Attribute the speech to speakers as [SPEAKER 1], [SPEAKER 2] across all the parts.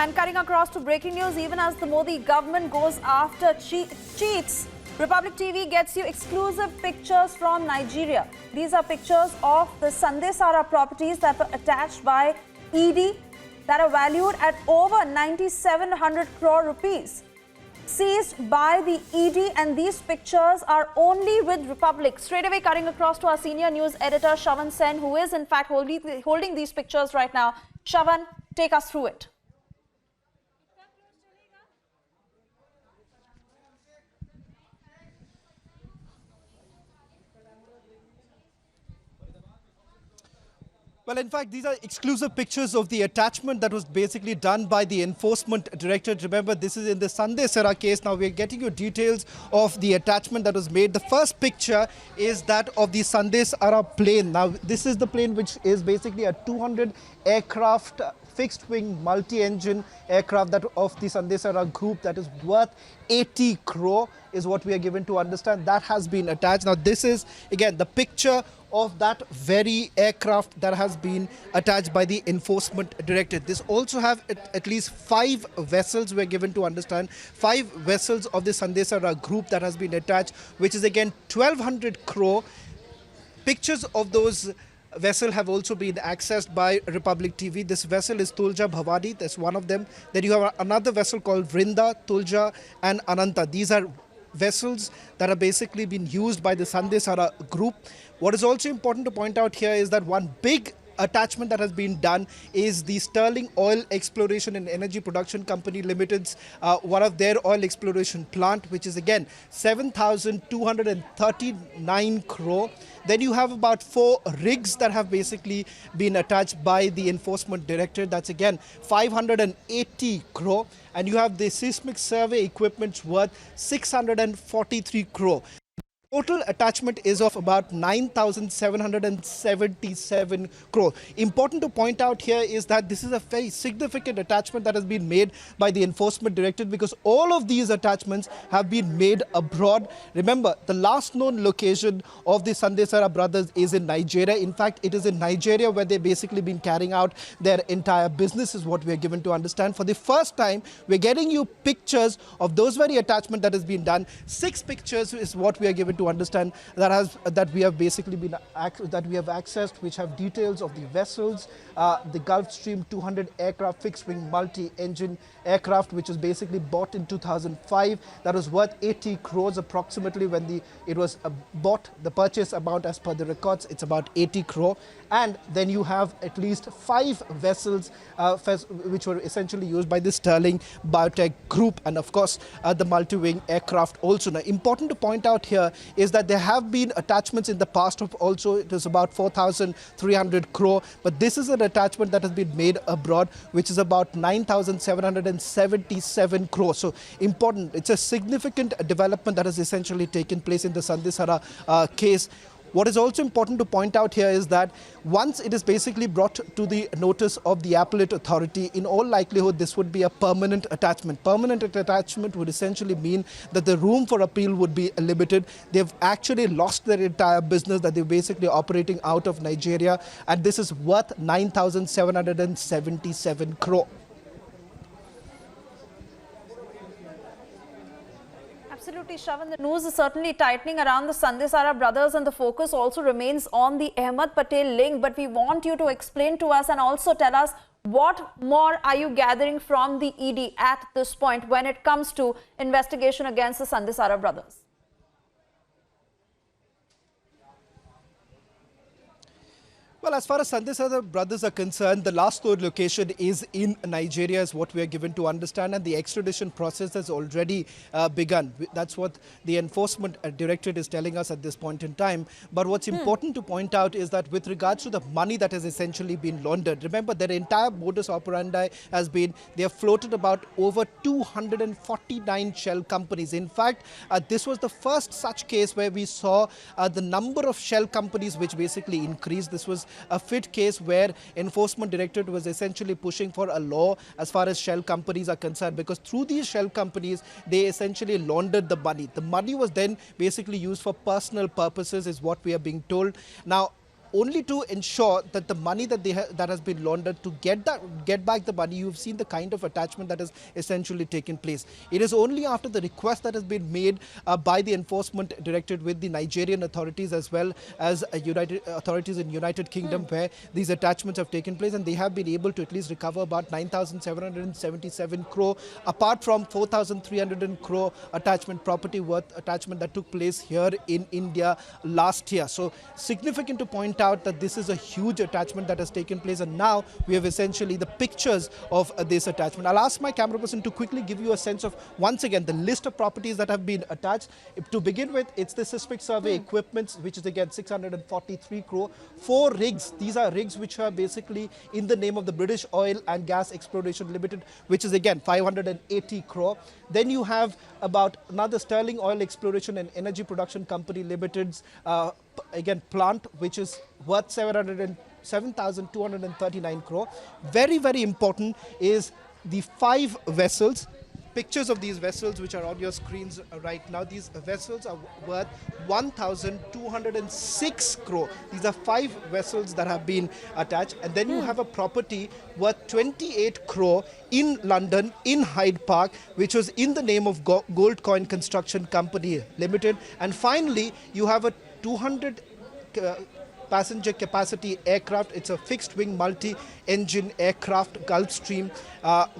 [SPEAKER 1] And cutting across to breaking news, even as the Modi government goes after cheats, Republic TV gets you exclusive pictures from Nigeria. These are pictures of the Sandesara properties that were attached by ED that are valued at over 9,700 crore rupees. Seized by the ED, and these pictures are only with Republic. Straight away cutting across to our senior news editor Shravan Sen, who is in fact holding these pictures right now. Shravan, take us through it.
[SPEAKER 2] Well, in fact, these are exclusive pictures of the attachment that was basically done by the enforcement directorate. Remember, this is in the Sandesara case. Now, we're getting you details of the attachment that was made. The first picture is that of the Sandesara plane. Now, this is the plane which is basically a 200 aircraft fixed-wing multi-engine aircraft that of the Sandesara group that is worth 80 crore is what we are given to understand. That has been attached. Now, this is, again, the picture of that very aircraft that has been attached by the enforcement directorate. This also have at least 5 vessels, we're given to understand, 5 vessels of the Sandesara group that has been attached, which is again 1,200 crore. Pictures of those vessel have also been accessed by Republic TV. This vessel is Tulja Bhavani, that's one of them. Then you have another vessel called Vrinda, Tulja and Ananta. These are vessels that are basically being used by the Sandesara group. What is also important to point out here is that one big attachment that has been done is the Sterling Oil Exploration and Energy Production Company Limited's one of their oil exploration plant, which is again 7,239 crore. Then you have about 4 rigs that have basically been attached by the enforcement directorate. That's again 580 crore. And you have the seismic survey equipment worth 643 crore. Total attachment is of about 9,777 crore. Important to point out here is that this is a very significant attachment that has been made by the enforcement directorate, because all of these attachments have been made abroad. Remember, the last known location of the Sandesara brothers is in Nigeria. In fact, it is in Nigeria where they've basically been carrying out their entire business, is what we are given to understand. For the first time, we're getting you pictures of those very attachment that has been done. 6 pictures is what we are given to understand that we have basically been accessed, which have details of the vessels, the Gulfstream 200 aircraft fixed-wing multi-engine aircraft, which was basically bought in 2005. That was worth 80 crores approximately when it was bought. The purchase amount, as per the records, it's about 80 crore. And then you have at least 5 vessels which were essentially used by the Sterling Biotech group, and of course the multi-wing aircraft also. Now, important to point out here is that there have been attachments in the past of also, it is about 4,300 crore, but this is an attachment that has been made abroad, which is about 9,777 crore. So important, it's a significant development that has essentially taken place in the Sandesara case. What is also important to point out here is that once it is basically brought to the notice of the appellate authority, in all likelihood this would be a permanent attachment. Permanent attachment would essentially mean that the room for appeal would be limited. They've actually lost their entire business that they're basically operating out of Nigeria, and this is worth 9,777 crore.
[SPEAKER 1] Absolutely, Shravan. The news is certainly tightening around the Sandesara brothers, and the focus also remains on the Ahmed Patel link. But we want you to explain to us and also tell us what more are you gathering from the ED at this point when it comes to investigation against the Sandesara brothers?
[SPEAKER 2] Well, as far as Sandesara brothers are concerned, the last known location is in Nigeria, is what we are given to understand, and the extradition process has already begun. That's what the enforcement directorate is telling us at this point in time. But what's important to point out is that with regards to the money that has essentially been laundered, remember their entire modus operandi has been, they have floated about over 249 shell companies. In fact, this was the first such case where we saw the number of shell companies which basically increased. This was a fit case where enforcement directorate was essentially pushing for a law as far as shell companies are concerned, because through these shell companies they essentially laundered the money. The money was then basically used for personal purposes, is what we are being told. Now, only to ensure that the money that that has been laundered, to get back the money. You've seen the kind of attachment that has essentially taken place. It is only after the request that has been made by the Enforcement Directorate with the Nigerian authorities as well as United authorities in United Kingdom where these attachments have taken place, and they have been able to at least recover about 9,777 crore, apart from 4,300 crore attachment, property worth attachment that took place here in India last year. So significant to point out that this is a huge attachment that has taken place, and now we have essentially the pictures of this attachment. I'll ask my camera person to quickly give you a sense of, once again, the list of properties that have been attached. To begin with, it's the seismic survey equipment, which is again 643 crore. 4 rigs, these are rigs which are basically in the name of the British Oil and Gas Exploration Limited, which is again 580 crore. Then you have about another Sterling Oil Exploration and Energy Production Company Limited's again plant, which is worth 7,239 crore. Very, very important is the 5 vessels. Pictures of these vessels which are on your screens right now. These vessels are worth 1,206 crore. These are 5 vessels that have been attached. And then you have a property worth 28 crore in London, in Hyde Park, which was in the name of Gold Coin Construction Company Limited. And finally, you have a 200 passenger capacity aircraft. It's a fixed wing multi-engine aircraft, Gulfstream,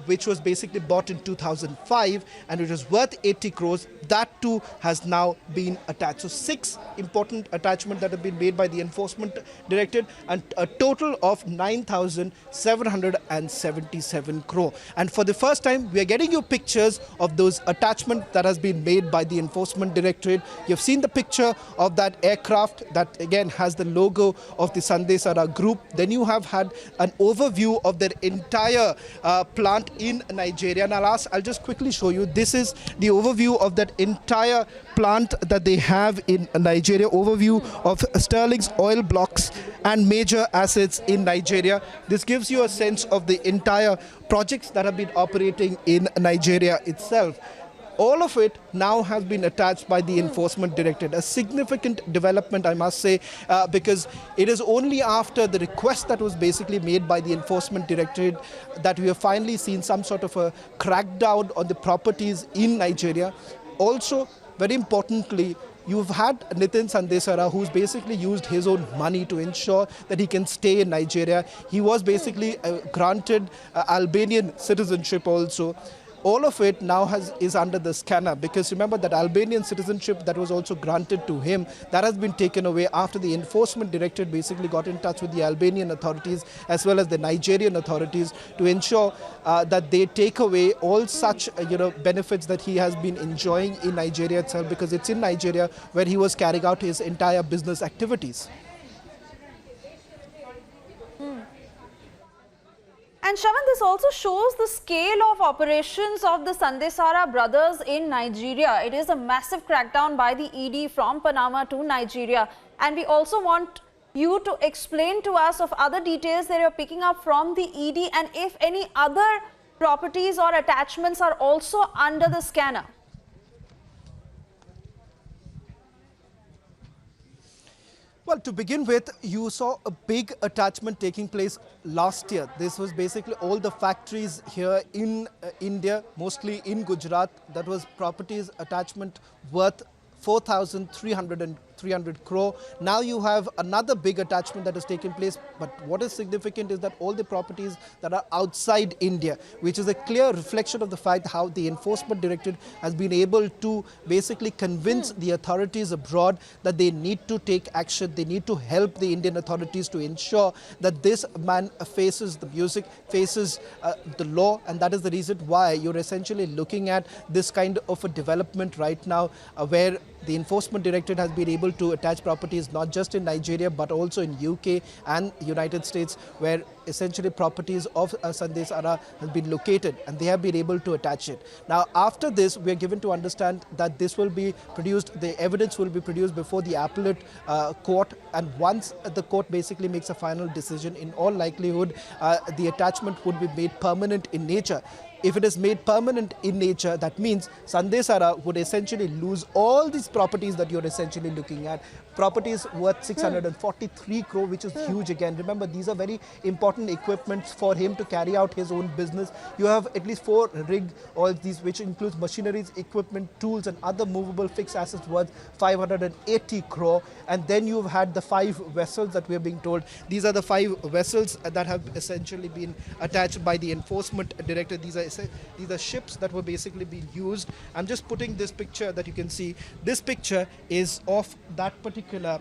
[SPEAKER 2] which was basically bought in 2005 and it was worth 80 crores. That too has now been attached. So 6 important attachments that have been made by the Enforcement Directorate, and a total of 9,777 crore. And for the first time, we are getting you pictures of those attachments that has been made by the Enforcement Directorate. You've seen the picture of that aircraft that again has the logo of the Sanday Sara Group. Then you have had an overview of their entire plant in Nigeria. And I'll just quickly show you. This is the overview of that entire plant that they have in Nigeria. Overview of Sterling's oil blocks and major assets in Nigeria. This gives you a sense of the entire projects that have been operating in Nigeria itself. All of it now has been attached by the Enforcement Directorate. A significant development, I must say, because it is only after the request that was basically made by the Enforcement Directorate that we have finally seen some sort of a crackdown on the properties in Nigeria. Also, very importantly, you've had Nitin Sanday Sara, who's basically used his own money to ensure that he can stay in Nigeria. He was basically granted Albanian citizenship also. All of it now is under the scanner, because remember that Albanian citizenship that was also granted to him, that has been taken away after the Enforcement Directorate basically got in touch with the Albanian authorities as well as the Nigerian authorities to ensure that they take away all such benefits that he has been enjoying in Nigeria itself, because it's in Nigeria where he was carrying out his entire business activities.
[SPEAKER 1] And Shravan, this also shows the scale of operations of the Sanday Sara brothers in Nigeria. It is a massive crackdown by the ED from Panama to Nigeria. And we also want you to explain to us of other details that you're picking up from the ED, and if any other properties or attachments are also under the scanner.
[SPEAKER 2] Well, to begin with, you saw a big attachment taking place last year. This was basically all the factories here in India, mostly in Gujarat. That was properties attachment worth 4,300 crore. Now you have another big attachment that has taken place. But what is significant is that all the properties that are outside India, which is a clear reflection of the fact how the Enforcement Directorate has been able to basically convince the authorities abroad that they need to take action. They need to help the Indian authorities to ensure that this man faces the music, faces the law. And that is the reason why you're essentially looking at this kind of a development right now where the Enforcement Directorate has been able to attach properties not just in Nigeria but also in UK and United States, where essentially properties of Sandesh Ara has been located, and they have been able to attach it. Now, after this, we are given to understand that this will be produced, the evidence will be produced before the appellate court, and once the court basically makes a final decision, in all likelihood, the attachment would be made permanent in nature. If it is made permanent in nature, that means Sandesh Ara would essentially lose all these properties that you're essentially looking at. Properties worth 643 crore, which is huge again. Remember, these are very important equipments for him to carry out his own business. You have at least 4 rig, all these, which includes machineries, equipment, tools, and other movable fixed assets worth 580 crore. And then you've had the 5 vessels that we are being told. These are the 5 vessels that have essentially been attached by the enforcement director. These are ships that were basically being used. I'm just putting this picture that you can see. This picture is of that particular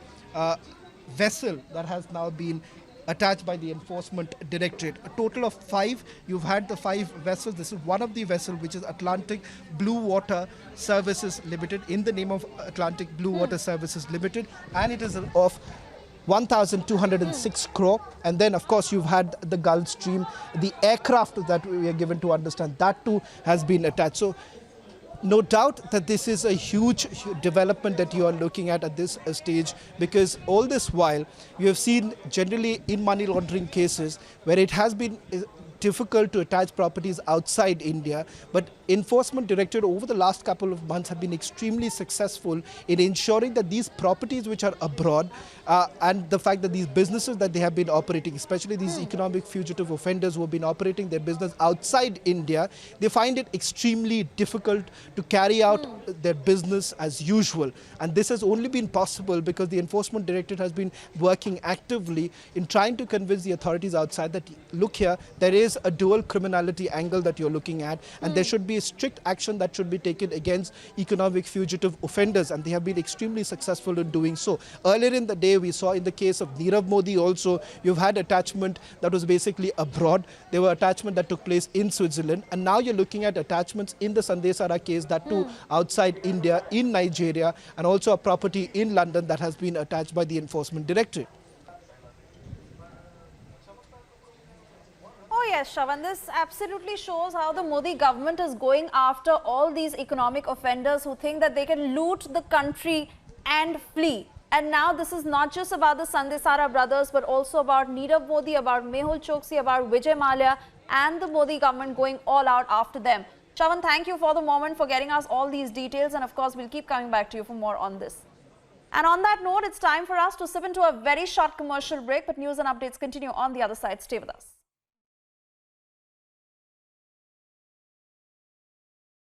[SPEAKER 2] vessel that has now been attached by the enforcement directorate. A total of 5. You've had the 5 vessels. This is one of the vessels, which is Atlantic Blue Water Services Limited, in the name of Atlantic Blue Water Services Limited, and it is of 1,206 crore. And then, of course, you've had the Gulfstream, the aircraft that we are given to understand, that too has been attached. So no doubt that this is a huge development that you are looking at this stage, because all this while you have seen generally in money laundering cases where it has been difficult to attach properties outside India, but enforcement directorate over the last couple of months have been extremely successful in ensuring that these properties which are abroad and the fact that these businesses that they have been operating, especially these economic fugitive offenders who have been operating their business outside India, they find it extremely difficult to carry out their business as usual. And this has only been possible because the enforcement directorate has been working actively in trying to convince the authorities outside that, look here, there is a dual criminality angle that you're looking at, and there should be a strict action that should be taken against economic fugitive offenders, and they have been extremely successful in doing so. Earlier in the day, we saw in the case of Nirav Modi also, you've had attachment that was basically abroad. There were attachment that took place in Switzerland, and now you're looking at attachments in the Sandesh Ara case, that too outside India, in Nigeria, and also a property in London that has been attached by the enforcement directorate.
[SPEAKER 1] Oh yes, Shravan, this absolutely shows how the Modi government is going after all these economic offenders who think that they can loot the country and flee. And now this is not just about the Sandesh Ara brothers, but also about Nirav Modi, about Mehul Choksi, about Vijay Mallya, and the Modi government going all out after them. Shravan, thank you for the moment, for getting us all these details, and of course we'll keep coming back to you for more on this. And on that note, it's time for us to slip into a very short commercial break, but news and updates continue on the other side. Stay with us.